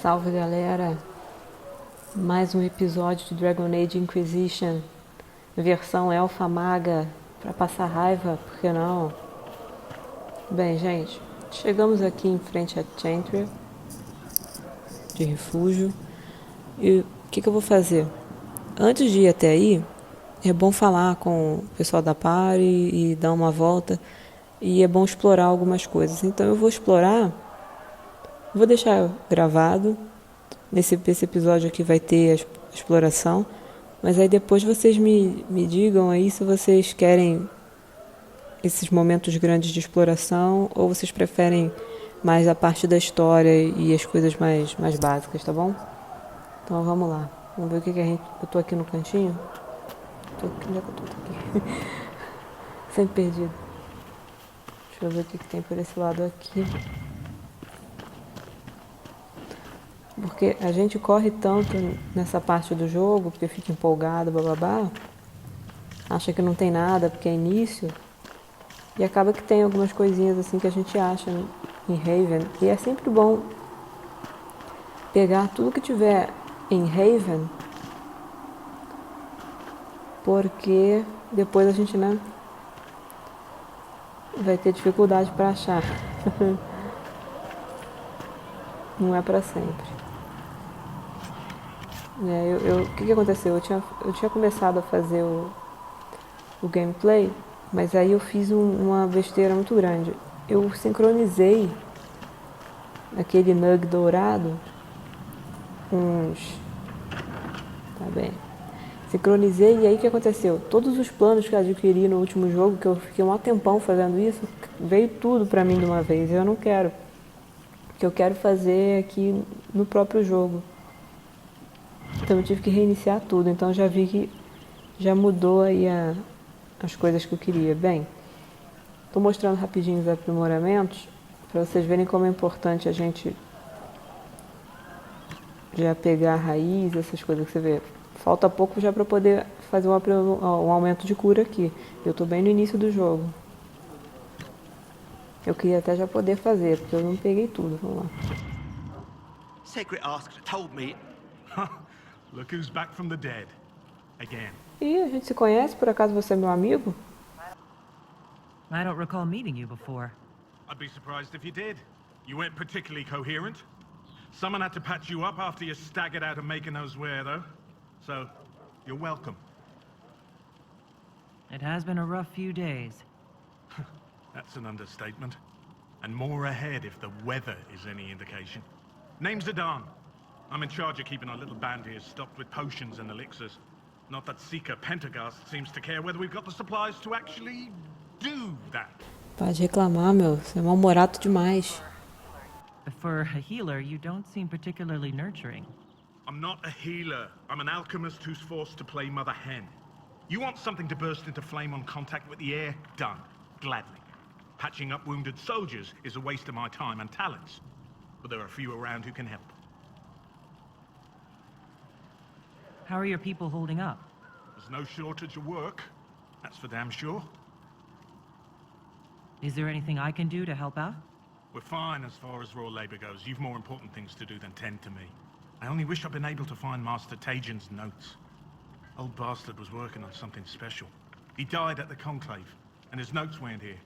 Salve galera, mais um episódio de Dragon Age Inquisition, versão elfa maga, para passar raiva, por que não? Bem gente, chegamos aqui em frente a Chantry, de refúgio, e o que eu vou fazer? Antes de ir até aí, é bom falar com o pessoal da party e dar uma volta, e é bom explorar algumas coisas, então eu vou explorar, vou deixar gravado. Nesse episódio aqui vai ter a exploração, mas aí depois vocês me digam aí se vocês querem esses momentos grandes de exploração ou vocês preferem mais a parte da história e as coisas mais básicas, tá bom? Então vamos lá, vamos ver o que a gente... Eu tô aqui no cantinho? Onde é que eu tô? Aqui. Sempre perdido. Deixa eu ver o que tem por esse lado aqui. Porque a gente corre tanto nessa parte do jogo, porque fica empolgado, bababá, acha que não tem nada porque é início, e acaba que tem algumas coisinhas assim que a gente acha em Haven, e é sempre bom pegar tudo que tiver em Haven, porque depois a gente, né, vai ter dificuldade para achar. Não é para sempre. O que aconteceu? Eu tinha começado a fazer o gameplay, mas aí eu fiz uma besteira muito grande. Eu sincronizei aquele nug dourado uns... Tá bem. Sincronizei e aí o que aconteceu? Todos os planos que eu adquiri no último jogo, que eu fiquei um tempão fazendo isso, veio tudo pra mim de uma vez. Eu não quero. Porque eu quero fazer aqui no próprio jogo. Então eu tive que reiniciar tudo. Então eu já vi que já mudou aí as coisas que eu queria. Bem, estou mostrando rapidinho os aprimoramentos para vocês verem como é importante a gente já pegar a raiz, essas coisas que você vê. Falta pouco já para poder fazer um aumento de cura aqui. Eu estou bem no início do jogo. Eu queria até já poder fazer, porque eu não peguei tudo. Vamos lá. Sacred Ask told me. Look who's back from the dead. Again. Ih, a gente se conhece? Por acaso você é meu amigo? I don't recall meeting you before. I'd be surprised if you did. You weren't particularly coherent. Someone had to patch you up after you staggered out of making those wear, though. So, you're welcome. It has been a rough few days. That's an understatement. And more ahead if the weather is any indication. Name's Adan. I'm in charge of keeping our little band here stocked with potions and elixirs. Not that Seeker Pentagast seems to care whether we've got the supplies to actually do that. Pode reclamar, meu. Você é mal-humorado demais. For a healer, you don't seem particularly nurturing. I'm not a healer. I'm an alchemist who's forced to play Mother Hen. You want something to burst into flame on contact with the air? Done. Gladly. Patching up wounded soldiers is a waste of my time and talents. But there are a few around who can help. How are your people holding up? There's no shortage of work. That's for damn sure. Is there anything I can do to help out? We're fine as far as raw labor goes. You've more important things to do than tend to me. I only wish I'd been able to find Master Tajan's notes. Old bastard was working on something special. He died at the conclave, and his notes weren't here.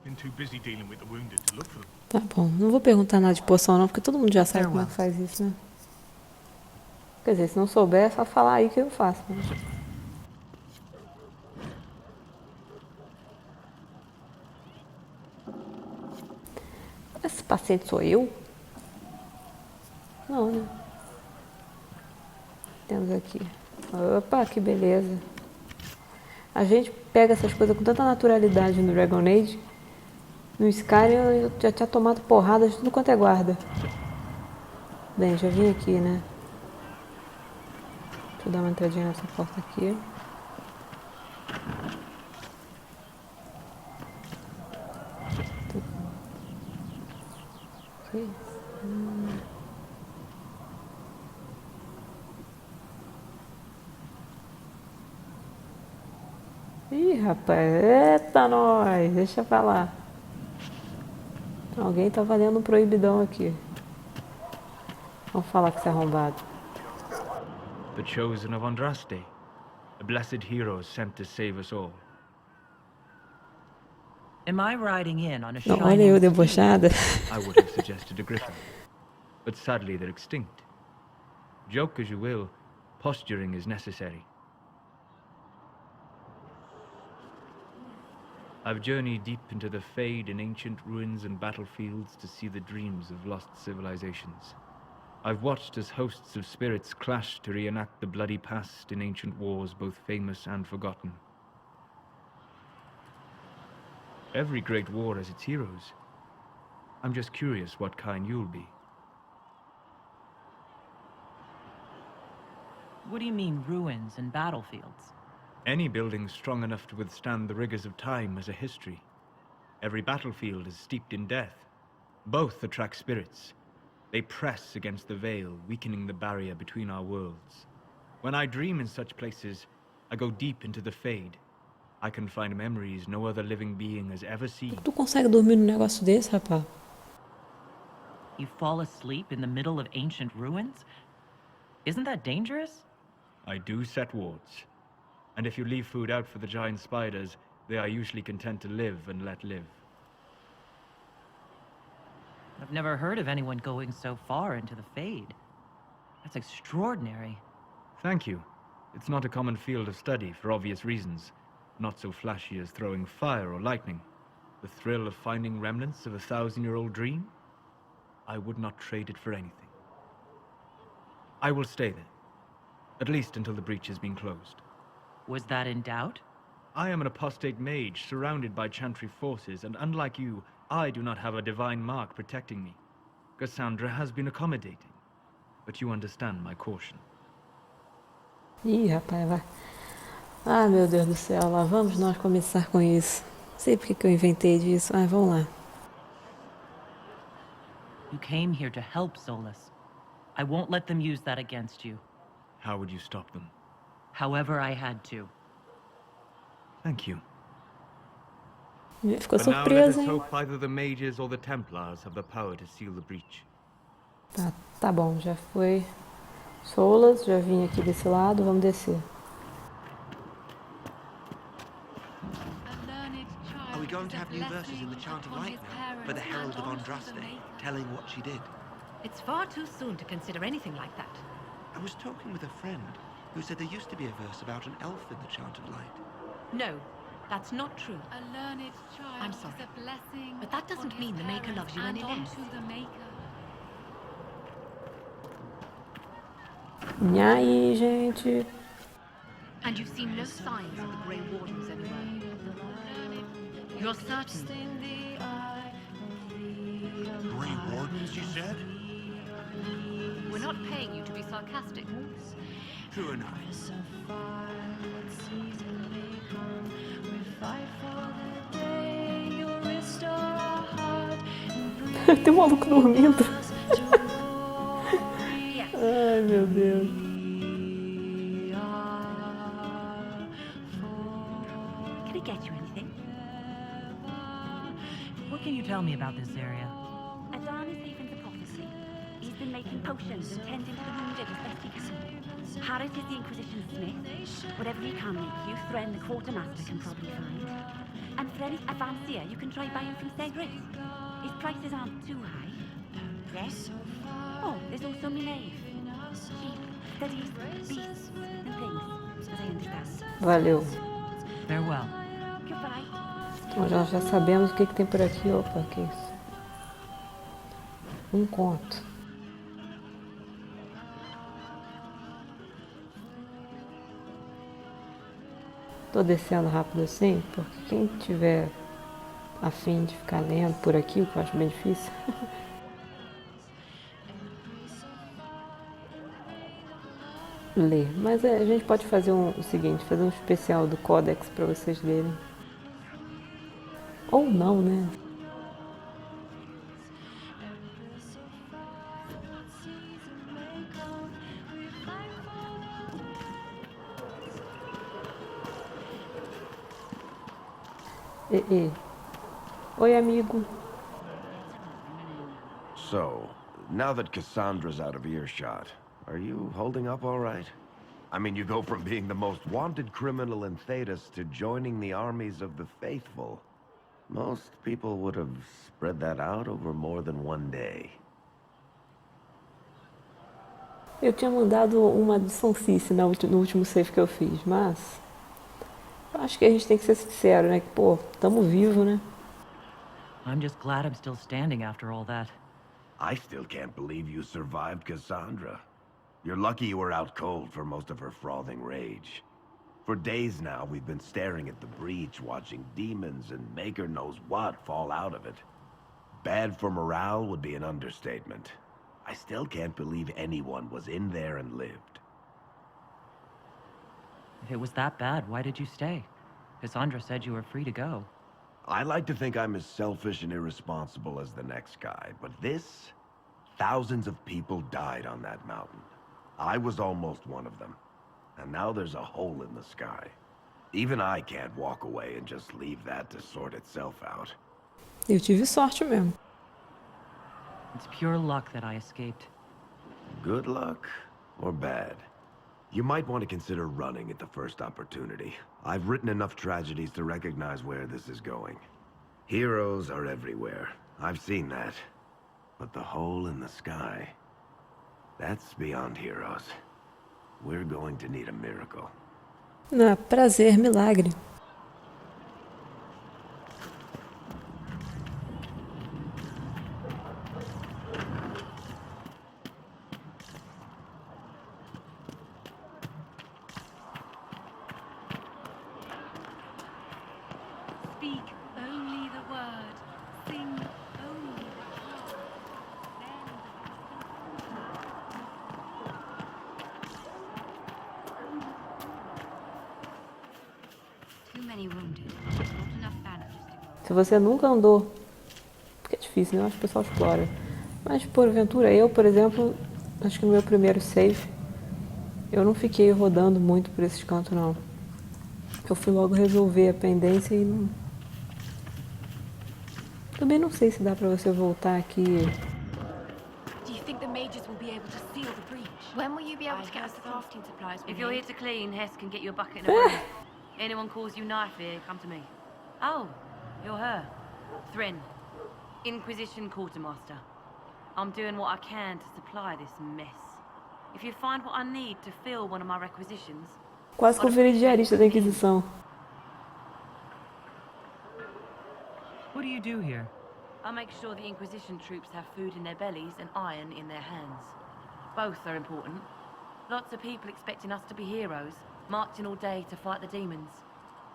Been too busy dealing with the wounded to look for them. Tá bom, não vou perguntar nada de poção não, porque todo mundo já sabe como é que faz isso, né? Quer dizer, se não souber, é só falar aí que eu faço. Né? Esse paciente sou eu? Não, né? Temos aqui. Opa, que beleza. A gente pega essas coisas com tanta naturalidade no Dragon Age. No Skyrim eu já tinha tomado porrada de tudo quanto é guarda. Bem, já vim aqui, né? Deixa eu dar uma entradinha nessa porta aqui. Ok. Ih, rapaz, eita nós, deixa pra lá. Alguém tá valendo um proibidão aqui. Vamos falar que você é arrombado. The chosen of Andraste, a blessed hero sent to save us all. Am I riding in on a Não, olha eu shining steed? debochada. I would have suggested a griffin, but sadly they're extinct. Joke as you will, posturing is necessary. I've journeyed deep into the Fade in ancient ruins and battlefields to see the dreams of lost civilizations. I've watched as hosts of spirits clash to reenact the bloody past in ancient wars both famous and forgotten. Every great war has its heroes. I'm just curious what kind you'll be. What do you mean, ruins and battlefields? Any building strong enough to withstand the rigors of time has a history. Every battlefield is steeped in death. Both attract spirits. They press against the veil, weakening the barrier between our worlds. When I dream in such places, I go deep into the Fade. I can find memories no other living being has ever seen. Tu consegue dormir num negócio desse, rapaz? You fall asleep in the middle of ancient ruins? Isn't that dangerous? I do set wards. And if you leave food out for the giant spiders, they are usually content to live and let live. I've never heard of anyone going so far into the Fade. That's extraordinary. Thank you. It's not a common field of study for obvious reasons. Not so flashy as throwing fire or lightning. The thrill of finding remnants of a 1,000-year-old dream? I would not trade it for anything. I will stay there. At least until the breach has been closed. Was that in doubt? I am an apostate mage surrounded by chantry forces, and unlike you, I do not have a divine mark protecting me. Cassandra has been accommodating, but you understand my caution. Ih, rapaz, vai. Ah, meu Deus do céu, lá vamos nós começar com isso. Não sei porque que eu inventei disso. Ah, vamos lá. You came here to help Solas. I won't let them use that against you. How would you stop them? However I had to. Thank you. Ficou But now let surpresa, us hein? hope either the mages or the Templars have the power to seal the breach. Tá bom, já foi. Solas, já vim aqui desse lado, vamos descer. Are we going to have new verses in the Chant of Light now? For the Herald of Andraste, telling what she did? It's far too soon to consider anything like that. I was talking with a friend who said there used to be a verse about an elf in the Chant of Light. No, that's not true. A learned child I'm sorry, is a blessing but that doesn't on mean his the Maker parents loves you and any less. onto the Maker. E aí, gente? And you've seen no signs of the Grey Wardens anywhere. You're certain? Grey Wardens, you said? We're not paying you to be sarcastic. True enough. Tem um maluco dormindo. Yes. Ai, meu Deus. Can I get you anything? What can you tell me about this area? Adan is Haven's apothecary. He's been making potions and tending to the wounded as best he can. Harris is the Inquisition smith. Whatever he can make you, Thren the quartermaster can probably find. And for any advancier, you can try buying from Segris. His prices aren't too high. Yes? Oh, there's also Minave. She studies beasts and things, as I understand. Valeu. Farewell. Goodbye. Então já sabemos o que tem por aqui. Opa, que isso? Um conto. Tô descendo rápido assim, porque quem tiver a fim de ficar lendo por aqui, o que eu acho bem difícil. Ler. Mas a gente pode fazer o seguinte, fazer um especial do Codex para vocês lerem. Ou não, né? Oi, amigo. So, Now that Cassandra's out of earshot, are you holding up all right? I mean, you go from being the most wanted criminal in Thedas to joining the armies of the faithful. Most people would have spread that out over more than one day. Eu tinha mandado uma de sonsice no último save que eu fiz, mas eu acho que a gente tem que ser sincero, né? Que, pô, tamo vivo, né? I'm just glad I'm still standing after all that. I still can't believe you survived Cassandra. You're lucky you were out cold for most of her frothing rage. For days now, we've been staring at the breach, watching demons and maker knows what fall out of it. Bad for morale would be an understatement. I still can't believe anyone was in there and lived. If it was that bad, why did you stay? Cassandra said you were free to go. I like to think I'm as selfish and irresponsible as the next guy, but this... Thousands of people died on that mountain. I was almost one of them. And now there's a hole in the sky. Even I can't walk away and just leave that to sort itself out. Eu tive sorte mesmo. It's pure luck that I escaped. Good luck or bad? You might want to consider running at the first opportunity. I've written enough tragedies to recognize where this is going. Heroes are everywhere. I've seen that. But the hole in the sky... That's beyond heroes. We're going to need a miracle. Ah, prazer, milagre. Speak only the word. Sing only the heart. Too many wounded. Not enough bandages to go. Se você nunca andou, porque é difícil, né? Eu acho que o pessoal explora. Mas, porventura, eu, por exemplo, acho que no meu primeiro save, eu não fiquei rodando muito por esses cantos, não. Eu fui logo resolver a pendência e não... Também não sei se dá pra você voltar aqui. Do you think the mages will be able to seal the breach? When will you be able to get us the crafting supplies? If you're here to clean, Hess can get you a bucket and a broom. Anyone calls you knife here, come to me. Oh, you're her. Thrin, Inquisition Quartermaster. I'm doing what I can to supply this mess. If you find what I need to fill one of my requisitions... Quase que eu virei diarista da Inquisição. What do you do here? I make sure the Inquisition troops have food in their bellies and iron in their hands. Both are important. Lots of people expecting us to be heroes, marching all day to fight the demons.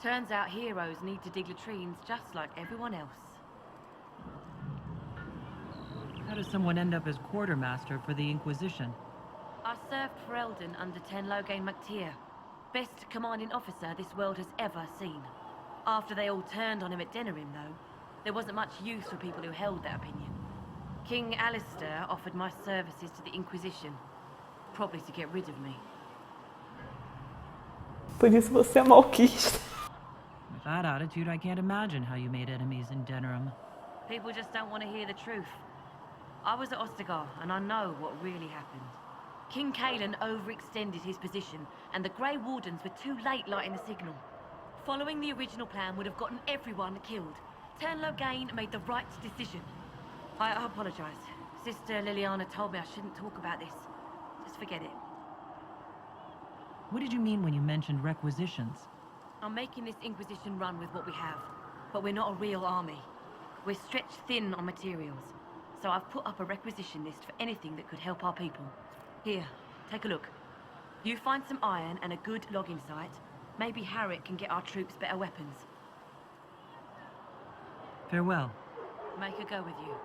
Turns out heroes need to dig latrines just like everyone else. How does someone end up as quartermaster for the Inquisition? I served for Eldon under Ten Loghain MacTier. Best commanding officer this world has ever seen. After they all turned on him at Denerim, though, there wasn't much use for people who held that opinion. King Alistair offered my services to the Inquisition, probably to get rid of me. Por isso você é malquista. With that attitude, I can't imagine how you made enemies in Denerim. People just don't want to hear the truth. I was at Ostagar, and I know what really happened. King Cailan overextended his position, and the Grey Wardens were too late lighting the signal. Following the original plan would have gotten everyone killed. Ten Loghain made the right decision. I apologize. Sister Liliana told me I shouldn't talk about this. Just forget it. What did you mean when you mentioned requisitions? I'm making this Inquisition run with what we have, but we're not a real army. We're stretched thin on materials, so I've put up a requisition list for anything that could help our people. Here, take a look. You find some iron and a good logging site, maybe Harriet can get our troops better weapons. Farewell. Make her go with you.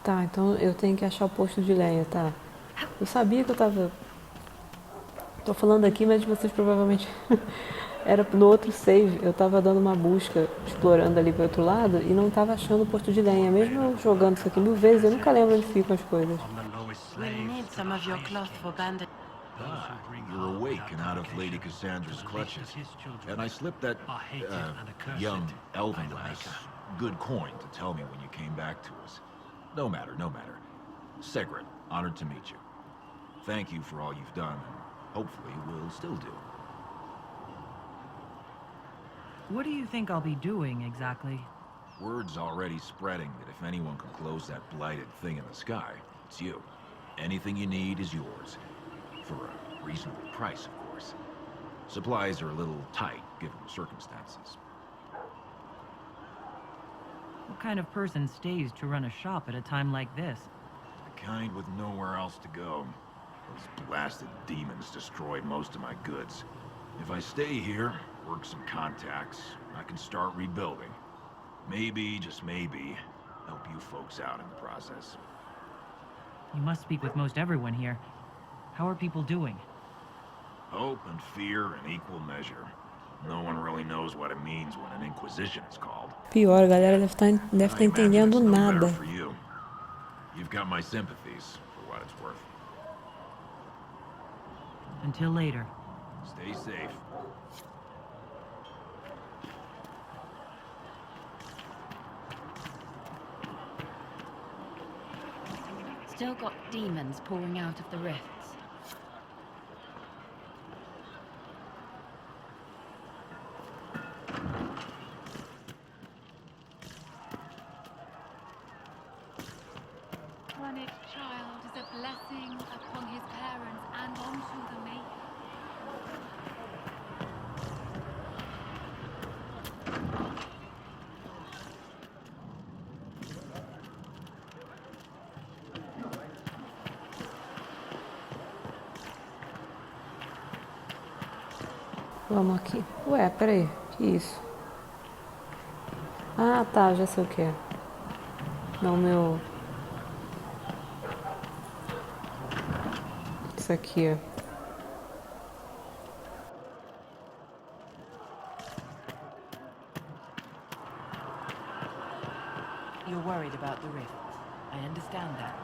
Tá, então eu tenho que achar o posto de lenha, tá? Eu sabia que eu tava... Tô falando aqui, mas vocês provavelmente... Era no outro save, eu tava dando uma busca, explorando ali pro outro lado, e não tava achando o posto de lenha. Mesmo eu jogando isso aqui 1000 vezes, eu nunca lembro onde ficam as coisas. We'll need some of your cloth for bandage. You're awake and out of Lady Cassandra's clutches. And I slipped that, young elven lass good coin to tell me when you came back to us. No matter, no matter. Segret, honored to meet you. Thank you for all you've done, and hopefully will still do. What do you think I'll be doing, exactly? Word's already spreading that if anyone can close that blighted thing in the sky, it's you. Anything you need is yours. For a reasonable price, of course. Supplies are a little tight, given the circumstances. What kind of person stays to run a shop at a time like this? The kind with nowhere else to go. Those blasted demons destroyed most of my goods. If I stay here, work some contacts, I can start rebuilding. Maybe, just maybe, help you folks out in the process. You must speak with most everyone here. How are people doing? Hope and fear in equal measure. No one really knows what it means when an Inquisition is called. Pior, a galera deve tá entendendo nada. For you. You've got my sympathies, for what it's worth. Until later. Stay safe. Still got demons pouring out of the rifts. Planet child is a blessing upon his parents and onto the maker. Vamos aqui. Ué, peraí. Que isso? Ah, tá. Já sei o que é. Não, meu... Isso aqui, ó. You're worried about the rifts. I understand that.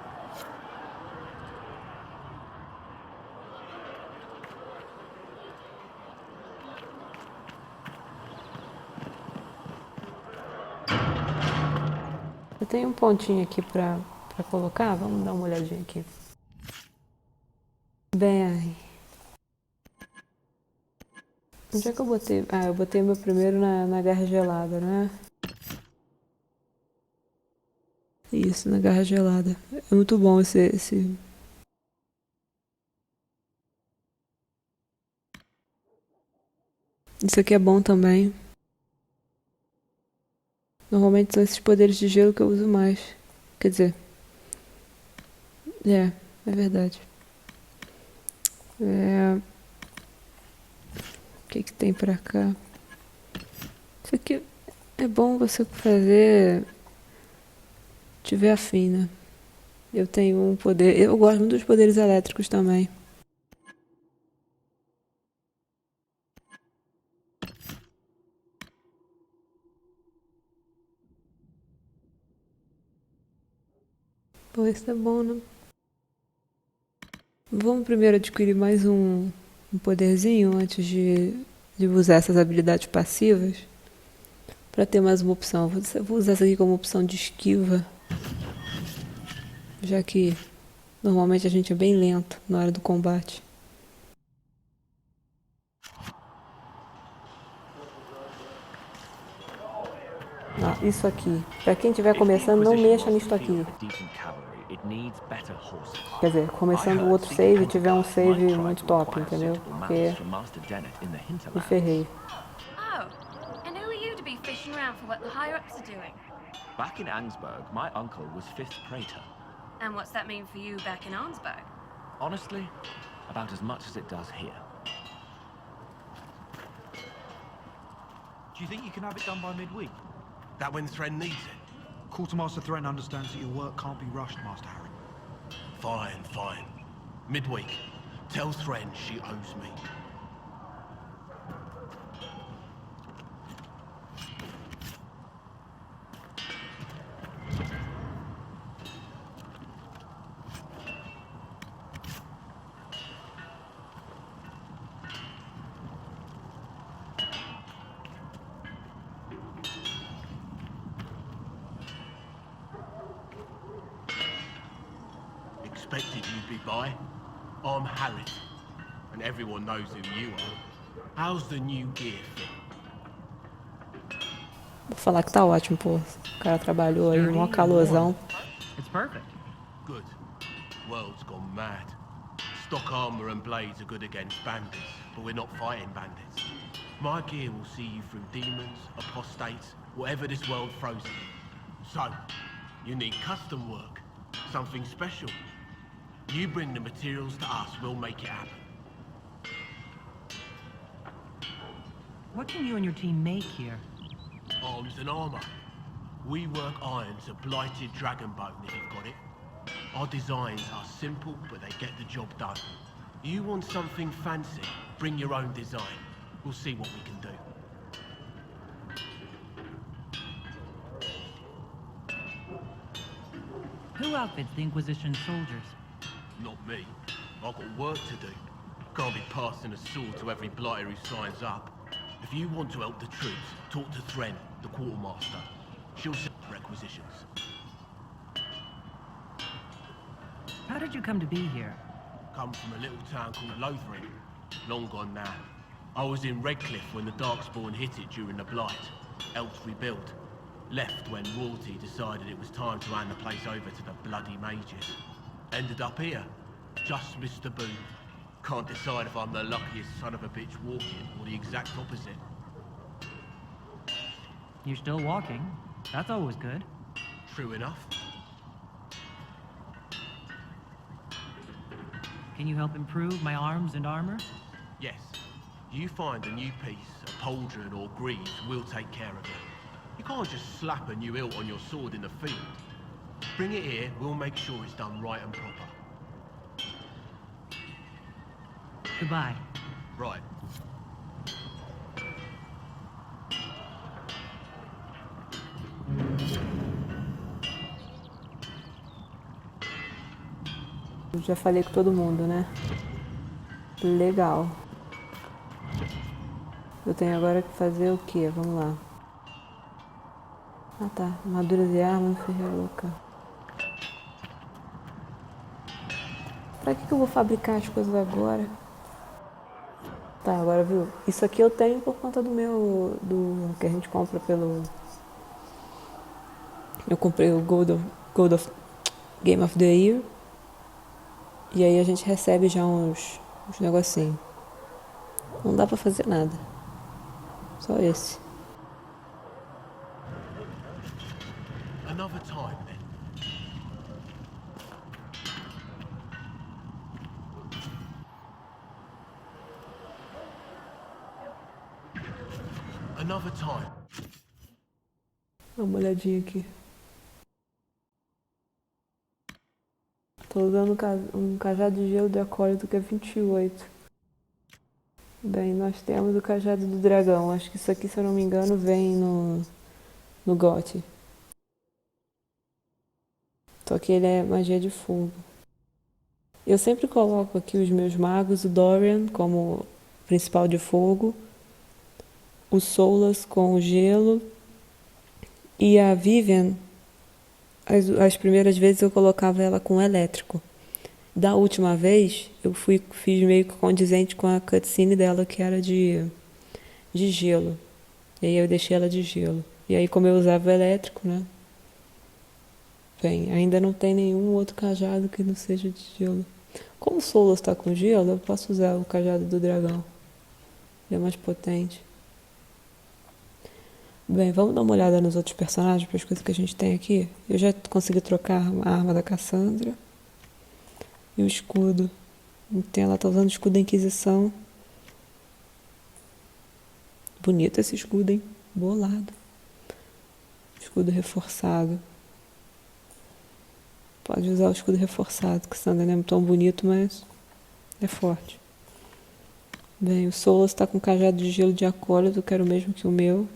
Eu tenho um pontinho aqui pra colocar. Vamos dar uma olhadinha aqui. Bem, onde é que eu botei? Ah, eu botei meu primeiro na garra gelada, né? Isso, na garra gelada. É muito bom esse... Isso aqui é bom também. Normalmente são esses poderes de gelo que eu uso mais. Quer dizer... É verdade. O que tem pra cá? Isso aqui é bom você fazer... Tiver afim, né? Eu tenho um poder... Eu gosto muito dos poderes elétricos também. Pô, isso é bom, né? Vamos primeiro adquirir mais um poderzinho antes de usar essas habilidades passivas. Pra ter mais uma opção. Vou usar essa aqui como opção de esquiva. Já que normalmente a gente é bem lento na hora do combate. Ah, isso aqui. Pra quem estiver começando, não mexa nisso aqui. Quer dizer, começando o outro save, tiver um save muito top, entendeu? Porque me ferrei. Back in Angsburg, my uncle was 5th Praetor. And what's that mean for you back in Arnsberg? Honestly, about as much as it does here. Do you think you can have it done by midweek? That when Thren needs it? Quartermaster Thren understands that your work can't be rushed, Master Harry. Fine, fine. Midweek. Tell Thren she owes me. expected you'd be by. I'm Harriet, and everyone knows who you are. How's the new gear fit? Vou falar que tá ótimo, pô. O cara trabalhou aí, mó calorzão. It's perfect. Good. World's gone mad. Stock armor and blades are good against bandits, but we're not fighting bandits. My gear will see you through demons, apostates, whatever this world throws at you. So, you need custom work, something special. You bring the materials to us, we'll make it happen. What can you and your team make here? Arms and armor. We work iron to blighted dragon bone if you've got it. Our designs are simple, but they get the job done. You want something fancy, bring your own design. We'll see what we can do. Who outfits the Inquisition soldiers? Not me. I've got work to do. Can't be passing a sword to every blighter who signs up. If you want to help the troops, talk to Thren, the quartermaster. She'll set requisitions. How did you come to be here? Come from a little town called Lothering. Long gone now. I was in Redcliffe when the Darkspawn hit it during the Blight. Helped rebuild. Left when royalty decided it was time to hand the place over to the bloody mages. Ended up here. Just missed the boom. Can't decide if I'm the luckiest son of a bitch walking or the exact opposite. You're still walking. That's always good. True enough. Can you help improve my arms and armor? Yes. You find a new piece, a pauldron or greaves, we'll take care of it. You can't just slap a new hilt on your sword in the field. Bring it here, we'll make sure it's done right and proper. Goodbye. Right. Eu já falei com todo mundo, né? Legal. Eu tenho agora que fazer o quê? Vamos lá. Ah tá, armaduras e armas, ferreruca. Pra que eu vou fabricar as coisas agora? Tá, agora viu? Isso aqui eu tenho por conta do que a gente compra pelo... Eu comprei o Gold of Game of the Year. E aí a gente recebe já uns negocinhos. Não dá pra fazer nada. Só esse. Another time then. Another time. Dá uma olhadinha aqui. Tô usando um cajado de gelo de acólito que é 28. Bem, nós temos o cajado do dragão. Acho que isso aqui, se eu não me engano, vem no GOT. Só que ele é magia de fogo. Eu sempre coloco aqui os meus magos, o Dorian como principal de fogo, o Solas com o gelo e a Vivian. As primeiras vezes eu colocava ela com elétrico. Da última vez, eu fiz meio que condizente com a cutscene dela, que era de gelo. E aí eu deixei ela de gelo. E aí, como eu usava o elétrico, né? Bem, ainda não tem nenhum outro cajado que não seja de gelo. Como o Solas está com gelo, eu posso usar o cajado do dragão. Ele é mais potente. Bem, vamos dar uma olhada nos outros personagens, para as coisas que a gente tem aqui. Eu já consegui trocar a arma da Cassandra. E o escudo. Ela tá usando o escudo da Inquisição. Bonito esse escudo, hein? Bolado. Escudo reforçado. Pode usar o escudo reforçado, que Cassandra não é tão bonito, mas é forte. Bem, o Solas está com cajado de gelo de acólito, que era o mesmo que o meu.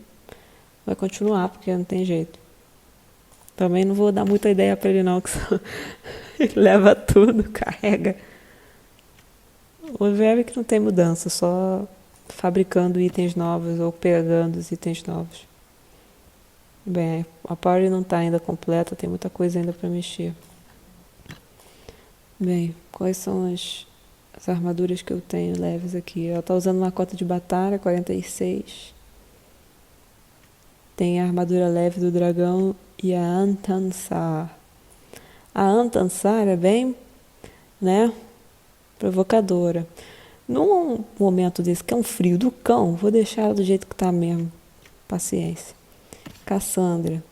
Vai continuar, porque não tem jeito. Também não vou dar muita ideia pra ele não, que ele leva tudo, carrega. O verbo é que não tem mudança, só fabricando itens novos ou pegando os itens novos. Bem, a party não tá ainda completa, tem muita coisa ainda pra mexer. Bem, quais são as armaduras que eu tenho leves aqui? Ela tá usando uma cota de batalha, 46. Tem a armadura leve do dragão e a Antansar. A Antansar é bem, né, provocadora. Num momento desse que é um frio do cão, vou deixar ela do jeito que tá mesmo. Paciência. Cassandra.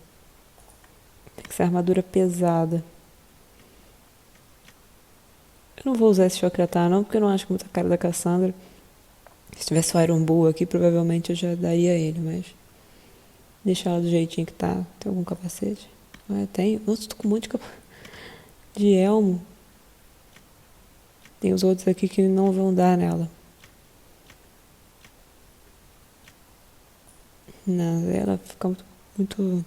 Tem que ser armadura pesada. Eu não vou usar esse chocretar não, porque eu não acho muita cara da Cassandra. Se tivesse o Iron Bull aqui, provavelmente eu já daria ele, mas... deixar ela do jeitinho que tá. Tem algum capacete? Ah, tem. Nossa, tô com um monte de elmo. Tem os outros aqui que não vão dar nela. Não, ela fica muito...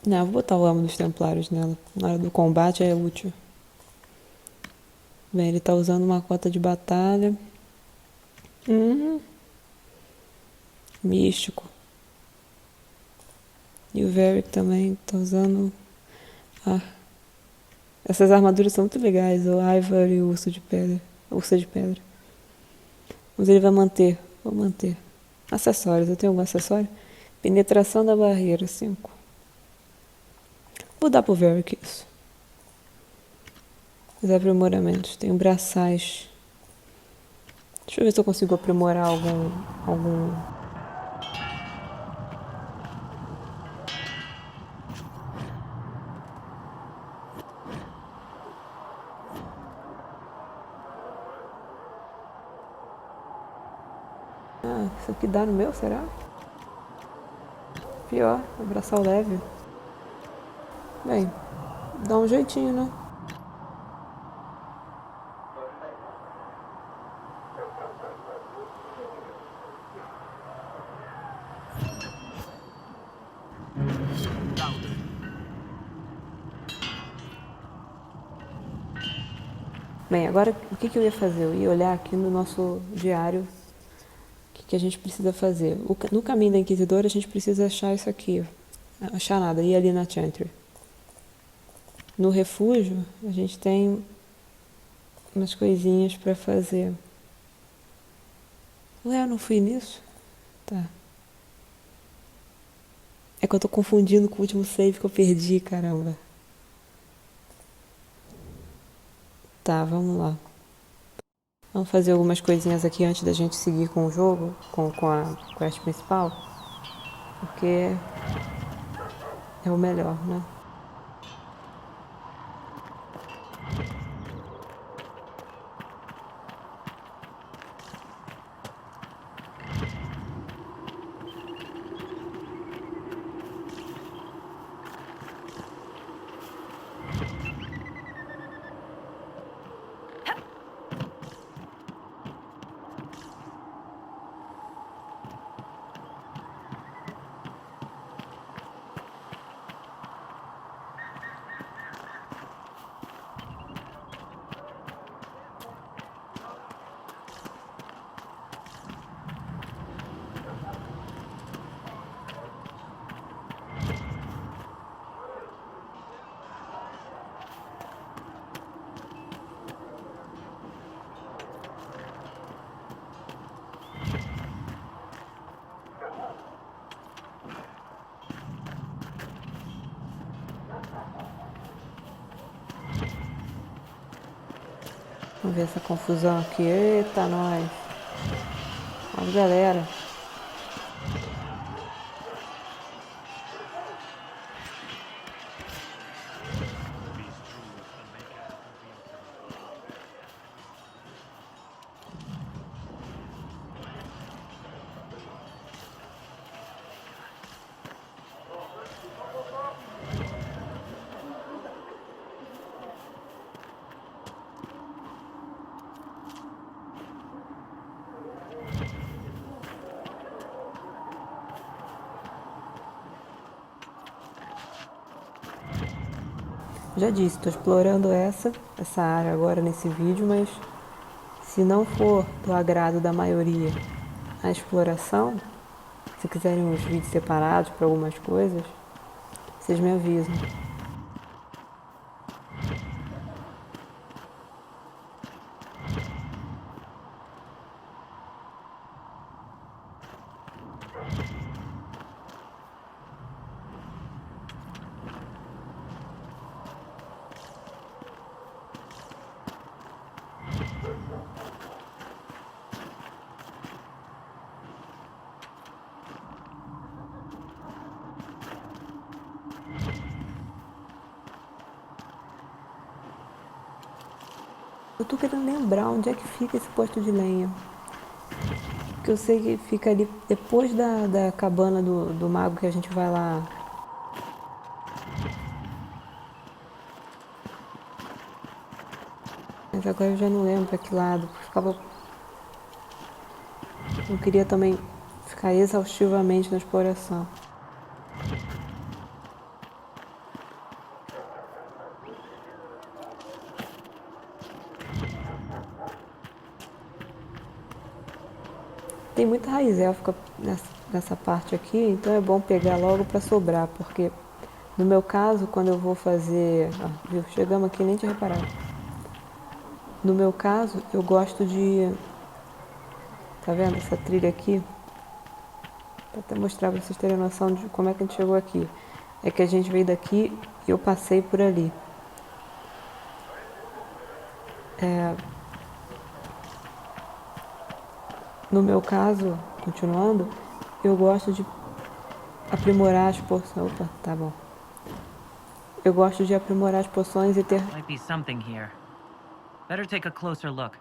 Não, vou botar o elmo dos templários nela. Na hora do combate é útil. Bem, ele tá usando uma cota de batalha. Místico. E o Varric também tá usando... essas armaduras são muito legais. O Ivar e o urso de pedra. Mas ele vai manter. Vou manter. Acessórios. Eu tenho algum acessório? Penetração da barreira, 5. Vou dar pro Varric isso. Os aprimoramentos. Tenho braçais. Deixa eu ver se eu consigo aprimorar algum... isso aqui dá no meu, será? Pior, abraçar o leve. Bem, dá um jeitinho, né? Bem, agora o que eu ia fazer? Eu ia olhar aqui no nosso diário o que a gente precisa fazer. No caminho da Inquisidora a gente precisa achar isso aqui. Achar nada, ir ali na Chantry. No refúgio a gente tem umas coisinhas pra fazer. Ué, eu não fui nisso? Tá. É que eu tô confundindo com o último save que eu perdi, caramba. Tá, vamos lá. Vamos fazer algumas coisinhas aqui antes da gente seguir com o jogo, com a quest principal. Porque é o melhor, né? Vamos ver essa confusão aqui. Eita, nós. Olha, galera. Já disse, estou explorando essa área agora nesse vídeo, mas se não for do agrado da maioria a exploração, se quiserem uns vídeos separados para algumas coisas, vocês me avisam. Eu tô querendo lembrar onde é que fica esse posto de lenha. Porque eu sei que fica ali depois da cabana do mago que a gente vai lá. Mas agora eu já não lembro pra que lado. Ficava... Eu queria também ficar exaustivamente na exploração. Tem muita raiz élfica nessa parte aqui, então é bom pegar logo para sobrar, porque no meu caso, quando eu vou fazer... viu? Chegamos aqui e nem tinha reparado. No meu caso, eu gosto de... Tá vendo essa trilha aqui? Vou até mostrar para vocês terem noção de como é que a gente chegou aqui. É que a gente veio daqui e eu passei por ali. No meu caso, continuando, eu gosto de aprimorar as poções. Opa, tá bom. Eu gosto de aprimorar as poções e ter... Might be something here. Better take a closer look.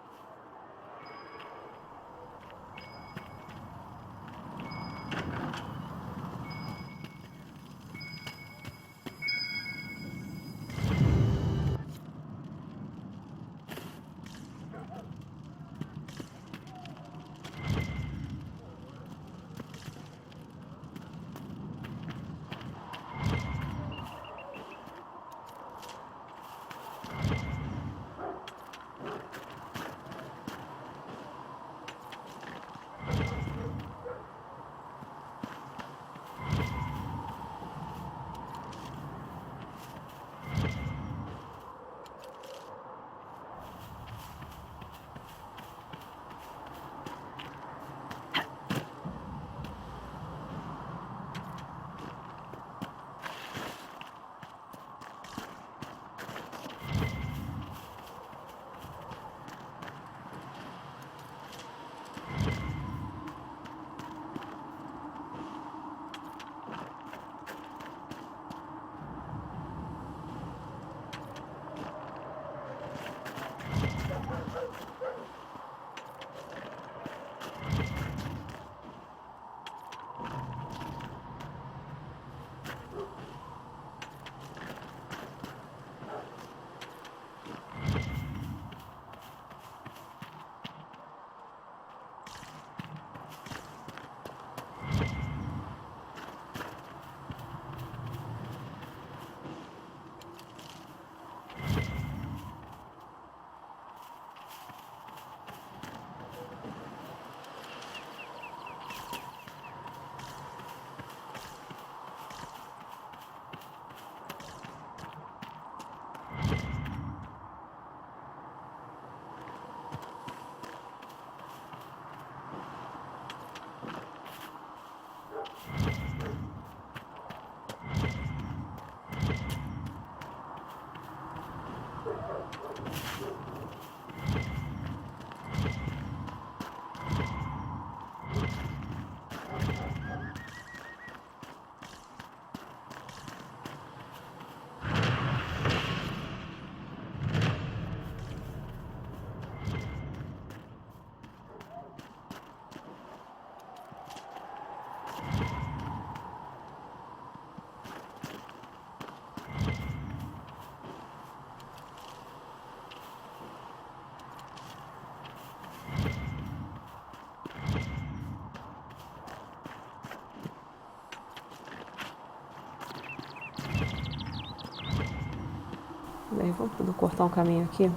Bem, vamos cortar um caminho aqui.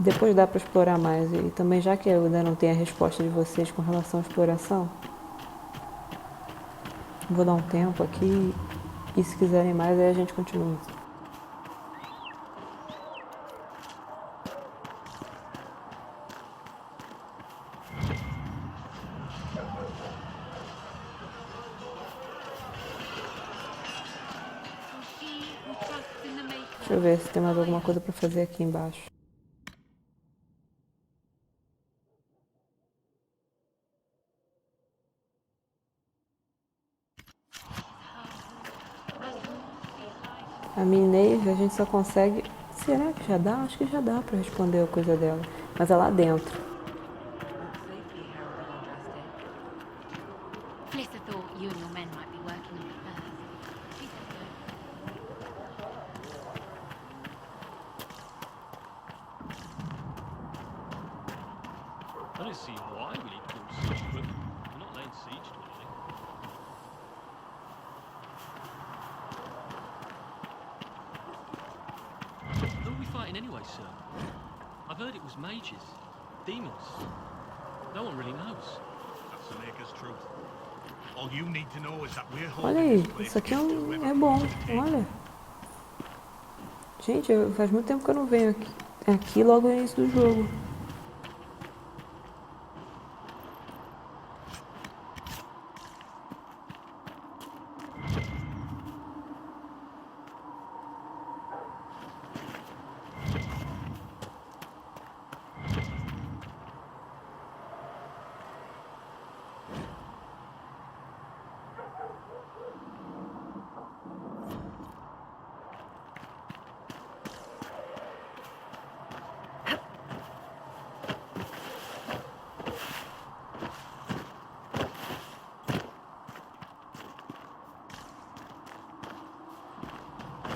Depois dá para explorar mais. E também, já que eu ainda não tenho a resposta de vocês com relação à exploração, vou dar um tempo aqui. E se quiserem mais, aí a gente continua. Deixa eu ver se tem mais alguma coisa para fazer aqui embaixo. A Minave a gente só consegue Será que já dá? Acho que já dá pra responder a coisa dela. Mas é lá dentro. Flitter thought you and your men might be working on it first. She said I don't see why we need to build siege equipment. We're not laying siege to anything. Who are we fighting anyway, sir? I've heard it was mages, demons. No one really knows. That's the Maker's truth. All you need to know is that we're Olha holding aí, this place isso aqui against é bom, olha. Gente, faz muito tempo que eu não venho aqui. Aqui logo no início do jogo.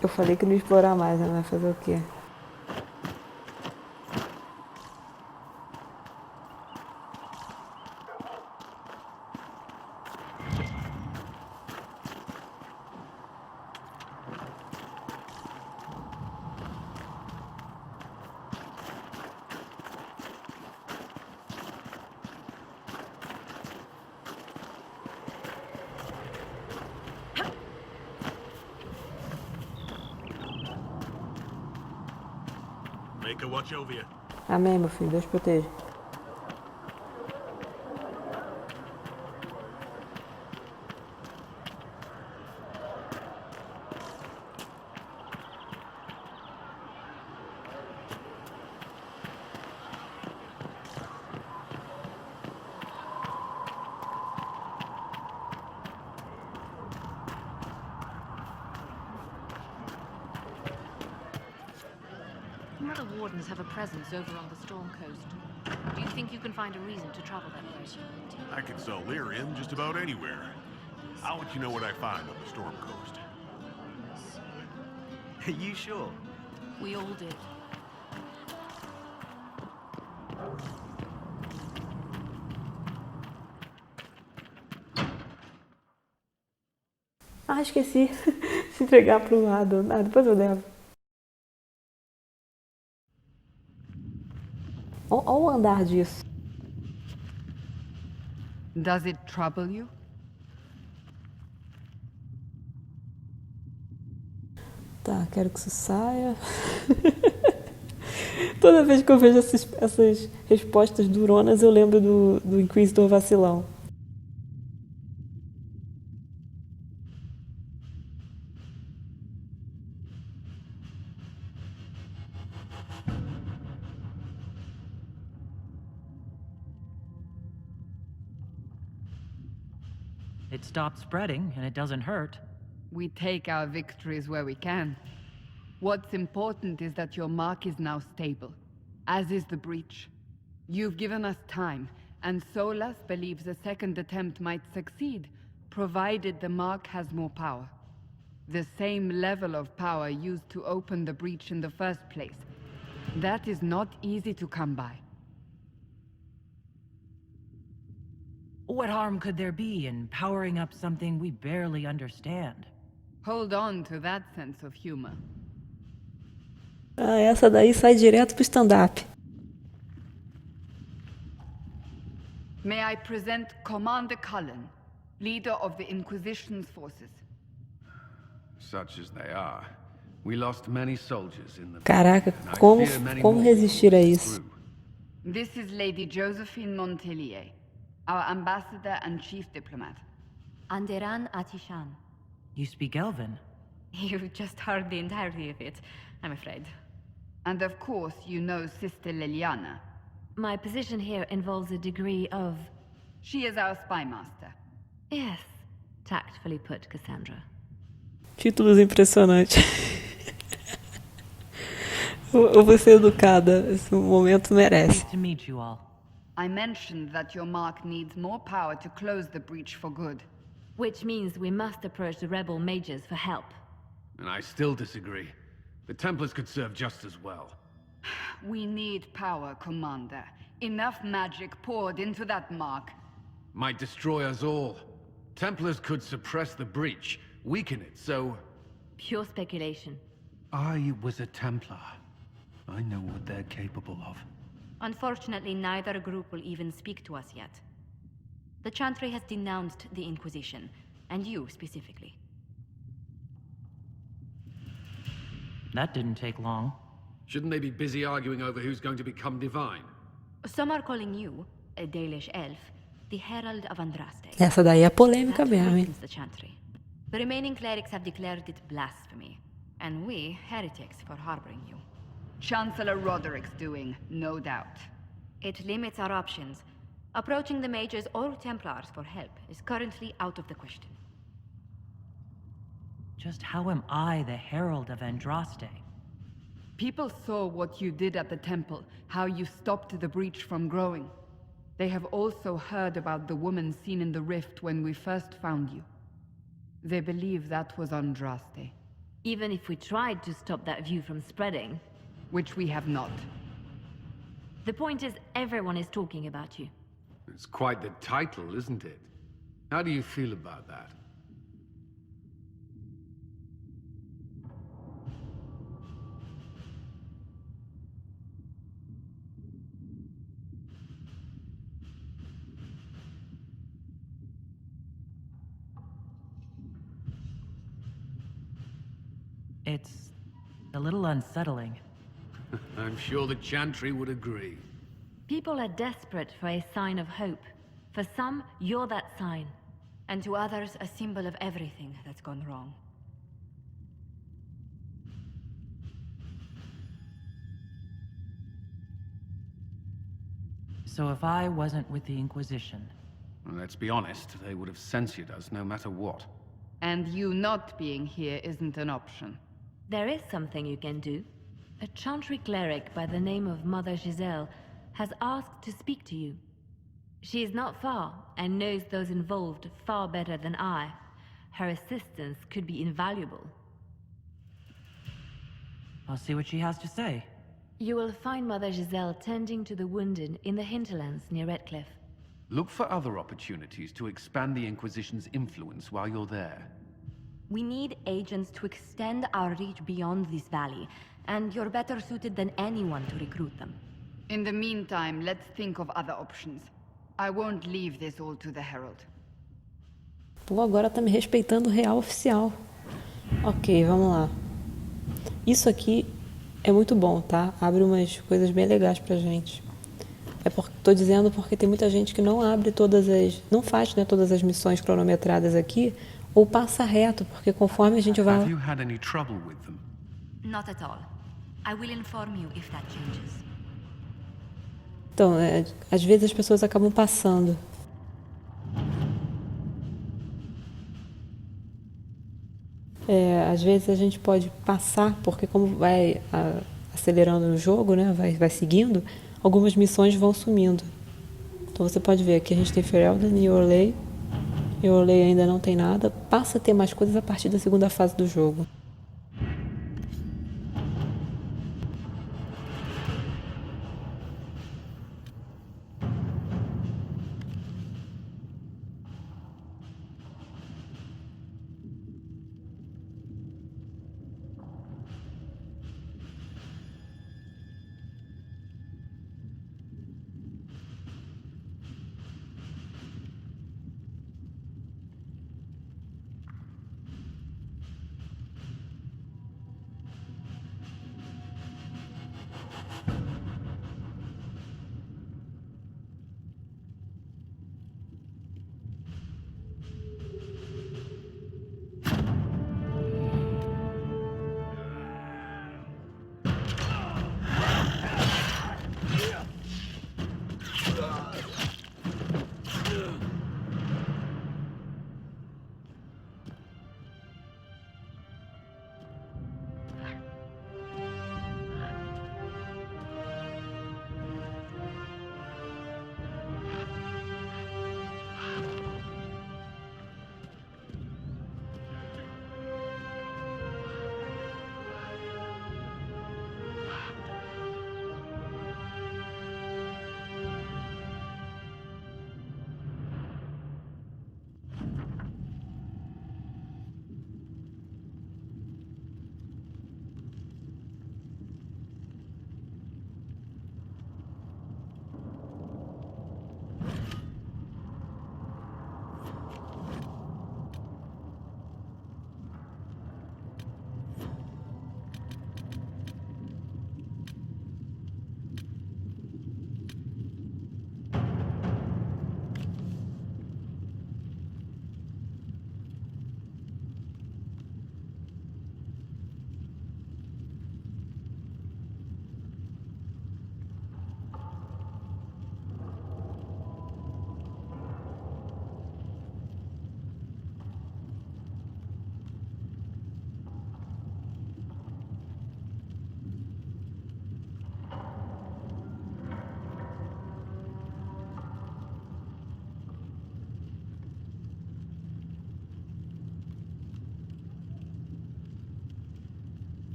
Eu falei que não ia explorar mais, né? Vai fazer o quê? Maker, watch over you. Amém, meu filho. Deus proteja. some other wardens have a presence over on the Storm Coast. Do you think you can find a reason to travel that way? I can sell lyrium just about anywhere. I'll let you know what I find on the Storm Coast. Are you sure? We all did. Ah, esqueci. Se entregar pro lado. Ah, depois eu levo. Olha o andar disso. Does it trouble you? Tá, quero que isso saia. Toda vez que eu vejo essas respostas duronas, eu lembro do Inquisitor vacilão. It stops spreading, and it doesn't hurt. We take our victories where we can. What's important is that your mark is now stable, as is the breach. You've given us time, and Solas believes a second attempt might succeed, provided the mark has more power. The same level of power used to open the breach in the first place. That is not easy to come by. What harm could there be in powering up something we barely understand? Hold on to that sense of humor. Ah, essa daí sai direto pro stand-up. May I present Commander Cullen, leader of the Inquisition's forces. Such as they are, we lost many soldiers in the... Caraca, como resistir a isso? This is Lady Josephine Montelier, our ambassador and chief diplomat. Anderan Atishan. You speak Elven? You've just heard the entirety of it, I'm afraid. And of course, you know Sister Liliana. My position here involves a degree of... She is our spy master. Yes, tactfully put, Cassandra. Títulos impressionantes. Eu vou ser educada. Esse momento merece. To meet you all. I mentioned that your mark needs more power to close the breach for good. Which means we must approach the rebel mages for help. And I still disagree. The Templars could serve just as well. We need power, Commander. Enough magic poured into that mark. Might destroy us all. Templars could suppress the breach, weaken it, so... Pure speculation. I was a Templar. I know what they're capable of. Unfortunately, neither group will even speak to us yet. The Chantry has denounced the Inquisition, and you specifically. That didn't take long. Shouldn't they be busy arguing over who's going to become divine? Some are calling you, a Dalish elf, the Herald of Andraste. Essa daí é polêmica mesmo, hein? The Chantry. The remaining clerics have declared it blasphemy, and we, heretics, for harboring you. Chancellor Roderick's doing, no doubt. It limits our options. Approaching the mages or Templars for help is currently out of the question. Just how am I the Herald of Andraste? People saw what you did at the temple, how you stopped the breach from growing. They have also heard about the woman seen in the rift when we first found you. They believe that was Andraste. Even if we tried to stop that view from spreading... Which we have not. The point is, everyone is talking about you. It's quite the title, isn't it? How do you feel about that? It's a little unsettling. I'm sure the Chantry would agree. People are desperate for a sign of hope. For some, you're that sign. And to others, a symbol of everything that's gone wrong. So if I wasn't with the Inquisition... Well, let's be honest, they would have censored us no matter what. And you not being here isn't an option. There is something you can do. A Chantry cleric by the name of Mother Giselle has asked to speak to you. She is not far, and knows those involved far better than I. Her assistance could be invaluable. I'll see what she has to say. You will find Mother Giselle tending to the wounded in the hinterlands near Redcliffe. Look for other opportunities to expand the Inquisition's influence while you're there. We need agents to extend our reach beyond this valley, and you're better suited than anyone to recruit them. In the meantime, let's think of other options. I won't leave this all to the Herald. Pô, agora tá me respeitando real oficial. Ok, vamos lá. Isso aqui é muito bom, tá? Abre umas coisas bem legais pra gente. Tô dizendo porque tem muita gente que não abre não faz, né, todas as missões cronometradas aqui, ou passa reto, porque conforme a gente vai... Have you had any trouble with them? Not at all. I will inform you if that changes. Então, às vezes as pessoas acabam passando. Às vezes a gente pode passar, porque como vai acelerando no jogo, né, vai seguindo, algumas missões vão sumindo. Então você pode ver aqui a gente tem Ferelden e Orley. E Orley ainda não tem nada. Passa a ter mais coisas a partir da segunda fase do jogo.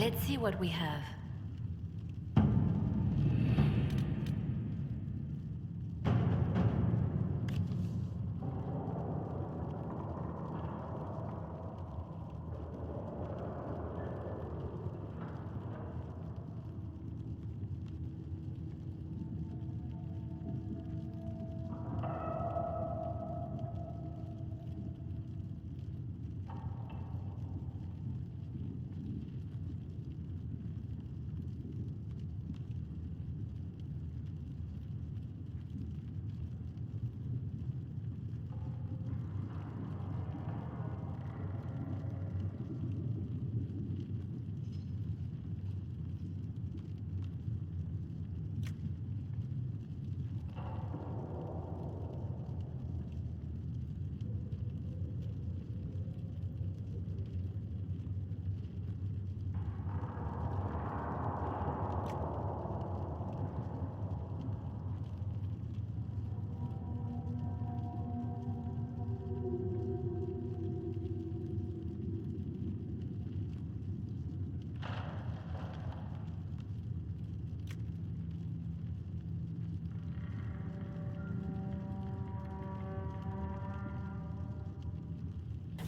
Let's see what we have.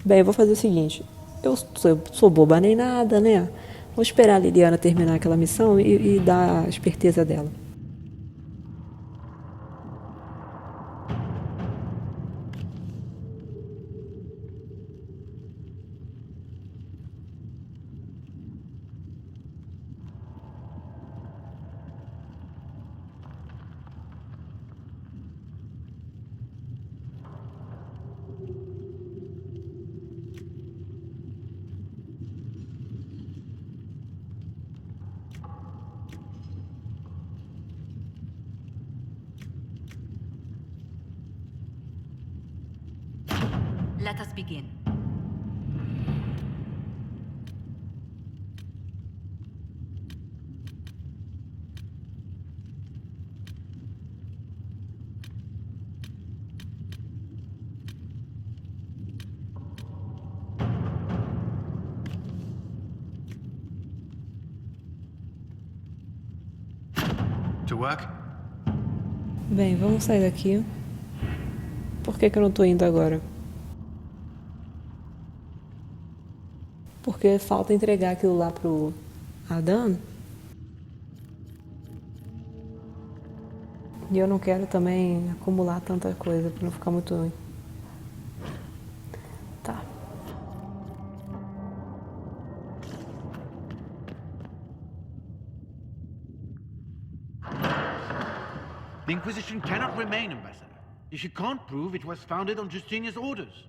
Bem, eu vou fazer o seguinte. Eu sou boba nem nada, né? Vou esperar a Liliana terminar aquela missão e dar a esperteza dela. Let us begin. To work? Bem, vamos sair daqui. Por que eu não tô indo agora? Porque falta entregar aquilo lá pro Adam. E eu não quero também acumular tanta coisa pra não ficar muito ruim. Tá. The Inquisition cannot remain, Ambassador, if you can't prove it was founded on Justinian's orders.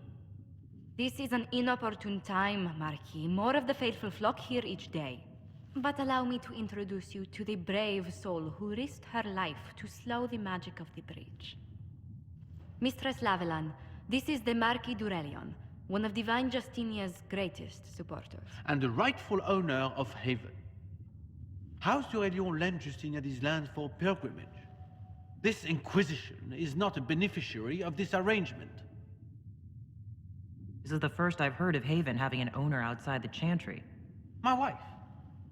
This is an inopportune time, Marquis. More of the faithful flock here each day. But allow me to introduce you to the brave soul who risked her life to slow the magic of the breach. Mistress Lavellan, this is the Marquis d'Aurelion, one of Divine Justinia's greatest supporters. And the rightful owner of Haven. House d'Aurelion lent Justinia these lands for pilgrimage. This Inquisition is not a beneficiary of this arrangement. This is the first I've heard of Haven having an owner outside the Chantry. My wife,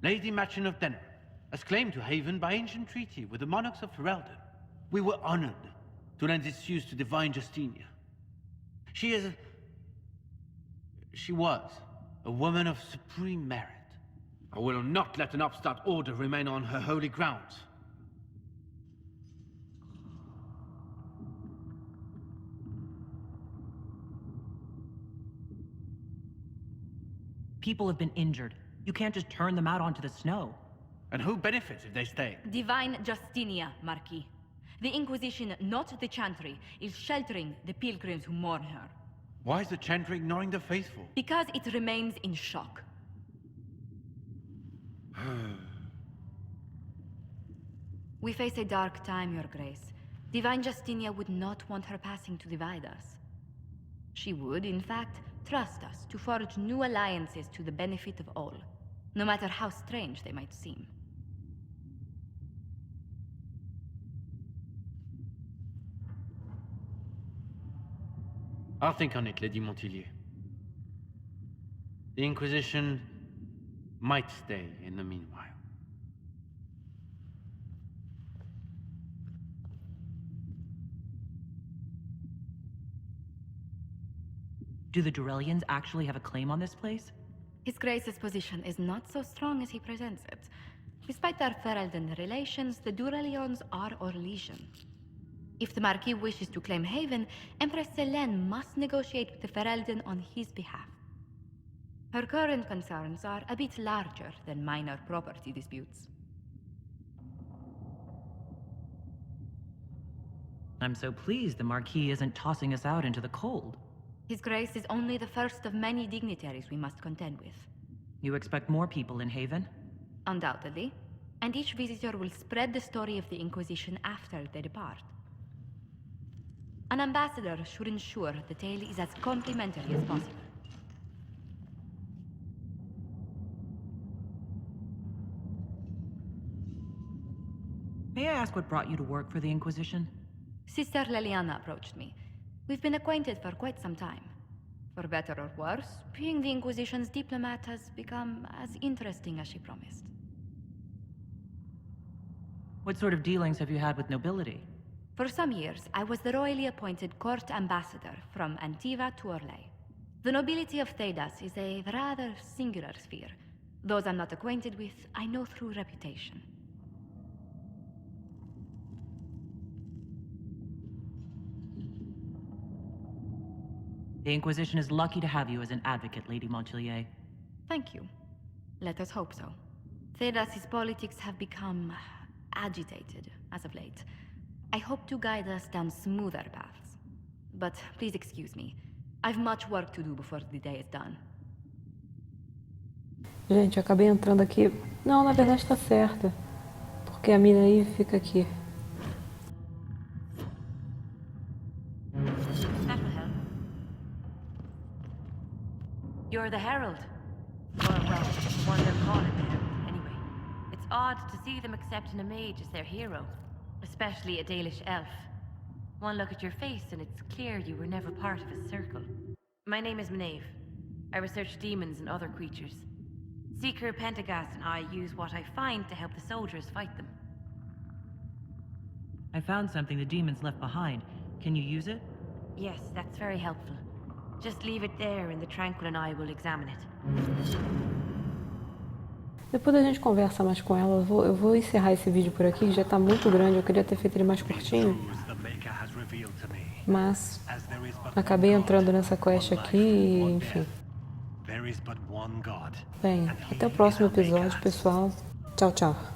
Lady Machin of Denner, has claimed to Haven by ancient treaty with the monarchs of Ferelden. We were honored to lend its use to Divine Justinia. She was a woman of supreme merit. I will not let an upstart order remain on her holy grounds. People have been injured. You can't just turn them out onto the snow. And who benefits if they stay? Divine Justinia, Marquis. The Inquisition, not the Chantry, is sheltering the pilgrims who mourn her. Why is the Chantry ignoring the faithful? Because it remains in shock. We face a dark time, Your Grace. Divine Justinia would not want her passing to divide us. She would, in fact, trust us to forge new alliances to the benefit of all, no matter how strange they might seem. I'll think on it, Lady Montillier. The Inquisition might stay in the meanwhile. Do the Durelians actually have a claim on this place? His Grace's position is not so strong as he presents it. Despite their Ferelden relations, the Durelions are our legion. If the Marquis wishes to claim Haven, Empress Selene must negotiate with the Ferelden on his behalf. Her current concerns are a bit larger than minor property disputes. I'm so pleased the Marquis isn't tossing us out into the cold. His Grace is only the first of many dignitaries we must contend with. You expect more people in Haven? Undoubtedly. And each visitor will spread the story of the Inquisition after they depart. An ambassador should ensure the tale is as complimentary as possible. May I ask what brought you to work for the Inquisition? Sister Leliana approached me. We've been acquainted for quite some time. For better or worse, being the Inquisition's diplomat has become as interesting as she promised. What sort of dealings have you had with nobility? For some years, I was the royally appointed court ambassador from Antiva to Orlais. The nobility of Thedas is a rather singular sphere. Those I'm not acquainted with, I know through reputation. The Inquisition is lucky to have you as an advocate, Lady Montpellier. Thank you. Let us hope so. Thedas' politics have become agitated as of late. I hope to guide us down smoother paths. But please excuse me. I've much work to do before the day is done. Gente, eu acabei entrando aqui... Não, na verdade tá certa. Porque a mina aí fica aqui. You're the Herald. Or, well, one they're calling the Herald, anyway. It's odd to see them accepting a mage as their hero. Especially a Dalish elf. One look at your face and it's clear you were never part of a circle. My name is Maeve. I research demons and other creatures. Seeker Pentagast and I use what I find to help the soldiers fight them. I found something the demons left behind. Can you use it? Yes, that's very helpful. Just leave it there and the Tranquil and I will examine it. Depois a gente conversa mais com ela. Eu vou encerrar esse vídeo por aqui, que já tá muito grande. Eu queria ter feito ele mais curtinho. Mas acabei entrando nessa quest aqui e, enfim. Bem, até o próximo episódio, pessoal. Tchau, tchau.